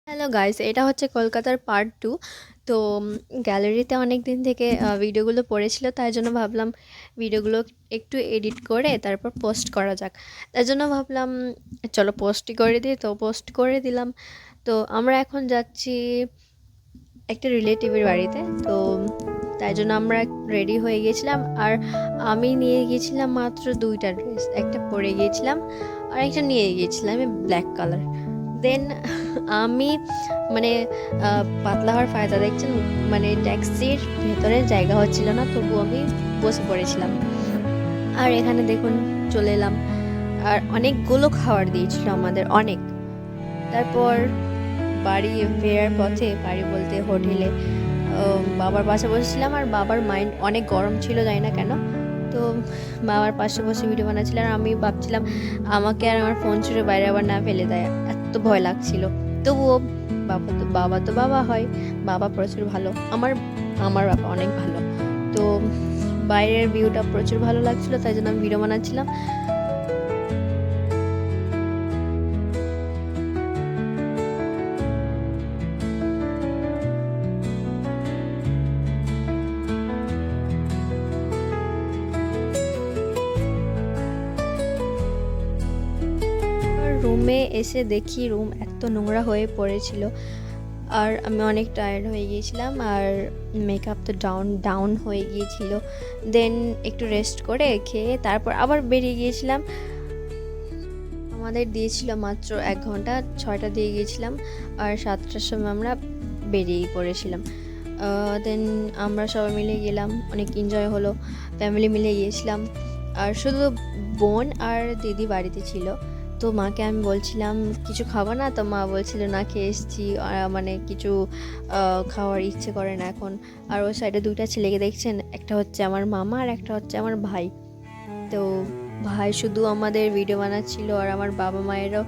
Hello guys, এটা হচ্ছে কলকাতার পার্ট 2। তো গ্যালারিতে অনেক দিন থেকে ভিডিওগুলো পড়েছিল, তাই জন্য ভাবলাম ভিডিওগুলো একটু এডিট করে তারপর পোস্ট করা যাক। তাই জন্য ভাবলাম চলো পোস্টই করে দিই, তো পোস্ট করে দিলাম। তো আমরা এখন যাচ্ছি একটা রিলেটিভের বাড়িতে। তো তাই জন্য আমরা রেডি হয়ে গিয়েছিলাম, আর আমি নিয়ে গিয়েছিলাম মাত্র দুইটা ড্রেস। একটা পরে গিয়েছিলাম আর একটা নিয়ে গিয়েছিলাম ব্ল্যাক কালার। দেন আমি মানে পাতলা হওয়ার ফায়দা দেখছেন, মানে ট্যাক্সির ভেতরে জায়গা হচ্ছিল না, তবু আমি বসে পড়েছিলাম। আর এখানে দেখুন চলে এলাম, আর অনেকগুলো খাবার দিয়েছিল আমাদের, অনেক। তারপর বাড়ি ফেরার পথে, বাড়ি বলতে হোটেলে, বাবার পাশে বসেছিলাম, আর বাবার মাইন্ড অনেক গরম ছিল, জানি না কেন। তো বাবার পাশে বসে ভিডিও বানাচ্ছিল, আর আমি ভাবছিলাম আমাকে আর আমার ফোন ছুঁড়ে বাইরে আবার না ফেলে দেয়, এত ভয় লাগছিল। তবুও বাবা তো বাবা হয়, বাবা প্রচুর ভালো, আমার আমার বাবা অনেক ভালো। তো বাইরের ভিউটা প্রচুর ভালো লাগছিল, তাই জন্য আমি ভিডিও বানাচ্ছিলাম। রুমে এসে দেখি রুম এত নোংরা হয়ে পড়েছিল, আর আমি অনেক টায়ার্ড হয়ে গিয়েছিলাম, আর মেকআপ তো ডাউন হয়ে গিয়েছিল। দেন একটু রেস্ট করে খেয়ে তারপর আবার বেরিয়ে গিয়েছিলাম। আমাদের দিয়েছিল মাত্র 1 ঘন্টা, 6টা দিয়ে গিয়েছিলাম, আর 7টার সময় আমরা বেরিয়ে পড়েছিলাম। দেন আমরা সবাই মিলে গেলাম, অনেক এনজয় হলো, ফ্যামিলি মিলে গিয়েছিলাম। আর শুধু বোন আর দিদি বাড়িতে ছিল। তো মাকে আমি বলছিলাম কিছু খাবো না, তো মা বলছিল না, খেয়ে এসেছি, মানে কিছু খাওয়ার ইচ্ছে করে না এখন। আর ওই সাইডে দুইটা ছেলেকে দেখছেন, একটা হচ্ছে আমার মামা আর একটা হচ্ছে আমার ভাই। তো ভাই শুধু আমাদের ভিডিও বানাচ্ছিল, আর আমার বাবা মায়েরও।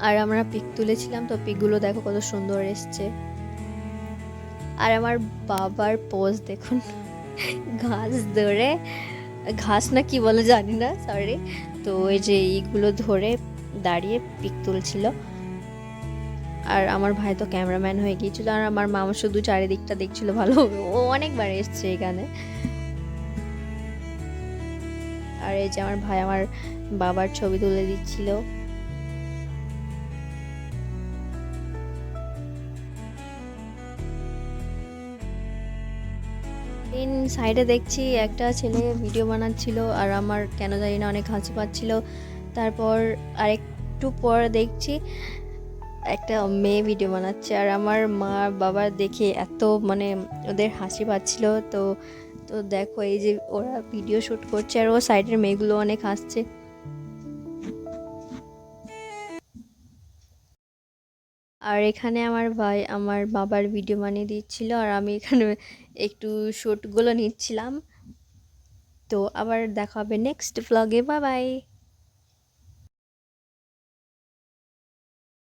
আর আমরা পিক তুলেছিলাম, তো পিকগুলো দেখো কত সুন্দর এসছে। আর আমার বাবার পোজ দেখুন, ঘাস ধরে, ঘাস না কি বলে জানি না, সরি। তো ওই যে এইগুলো ধরে দাঁড়িয়ে পিক তুলছিল। আর আমার ভাই তো ক্যামেরাম্যান হয়ে গিয়েছিল, আর আমার মামা শুধু চারিদিকটা দেখছিল ভালোভাবে, ও অনেকবার এসছে এখানে। আর এই যে আমার ভাই আমার বাবার ছবি তুলে দিচ্ছিল। সাইডে দেখছি একটা ছেলে ভিডিও বানাচ্ছিল, আর আমার কেন জানি না অনেক হাসি পাচ্ছিল। তারপর আরেকটু পর দেখছি একটা মেয়ে ভিডিও বানাচ্ছে, আর আমার মা বাবা দেখে এত মানে ওদের হাসি পাচ্ছিল। তো তো দেখো এই যে ওরা ভিডিও শ্যুট করছে, আর ও সাইডের মেয়েগুলো অনেক হাসছে। আর এখানে আমার ভাই আমার বাবার ভিডিও বানিয়ে দিচ্ছিল, আর আমি এখানে একটু শ্যুটগুলো নিচ্ছিলাম। তো আবার দেখা হবে নেক্সট ভ্লগে, বাই বাই।